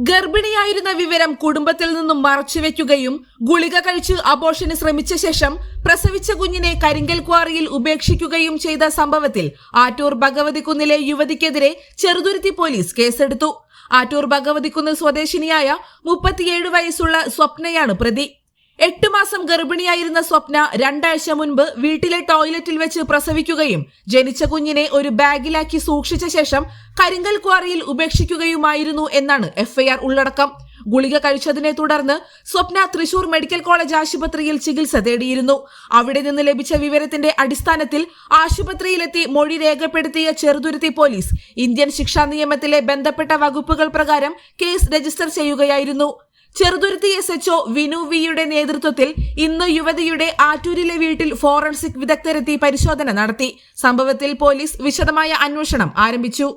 ഗർഭിണിയായിരുന്ന വിവരം കുടുംബത്തിൽ നിന്നും മറച്ചുവെക്കുകയും ഗുളിക കഴിച്ച് അബോർഷന് ശ്രമിച്ച ശേഷം പ്രസവിച്ച കുഞ്ഞിനെ കരിങ്കൽ ക്വാറിയിൽ ഉപേക്ഷിക്കുകയും ചെയ്ത സംഭവത്തിൽ ആറ്റൂർ ഭഗവതിക്കുന്നിലെ യുവതിക്കെതിരെ ചെറുതുരുത്തി പോലീസ് കേസെടുത്തു. ആറ്റൂർ ഭഗവതിക്കുന്ന് സ്വദേശിനിയായ 37 വയസ്സുള്ള സ്വപ്നയാണ് പ്രതി. 8 മാസം ഗർഭിണിയായിരുന്ന സ്വപ്ന 2 ആഴ്ച മുൻപ് വീട്ടിലെ ടോയ്ലറ്റിൽ വെച്ച് പ്രസവിക്കുകയും ജനിച്ച കുഞ്ഞിനെ ഒരു ബാഗിലാക്കി സൂക്ഷിച്ച ശേഷം കരിങ്കൽ ക്വാറിയിൽ ഉപേക്ഷിക്കുകയുമായിരുന്നു എന്നാണ് എഫ്ഐആർ ഉള്ളടക്കം. ഗുളിക കഴിച്ചതിനെ തുടർന്ന് സ്വപ്ന തൃശൂർ മെഡിക്കൽ കോളേജ് ആശുപത്രിയിൽ ചികിത്സ തേടിയിരുന്നു. അവിടെ നിന്ന് ലഭിച്ച വിവരത്തിന്റെ അടിസ്ഥാനത്തിൽ ആശുപത്രിയിലെത്തി മൊഴി രേഖപ്പെടുത്തിയ ചെറുതുരുത്തി പോലീസ് ഇന്ത്യൻ ശിക്ഷാ നിയമത്തിലെ ബന്ധപ്പെട്ട വകുപ്പുകൾ പ്രകാരം കേസ് രജിസ്റ്റർ ചെയ്യുകയായിരുന്നു. ചെറുതുരുത്തി SHO വിനു വിയുടെ നേതൃത്വത്തിൽ ഇന്ന് യുവതിയുടെ ആറ്റൂരിലെ വീട്ടിൽ ഫോറൻസിക് വിദഗ്ധരെത്തി പരിശോധന നടത്തി. സംഭവത്തിൽ പോലീസ് വിശദമായ അന്വേഷണം ആരംഭിച്ചു.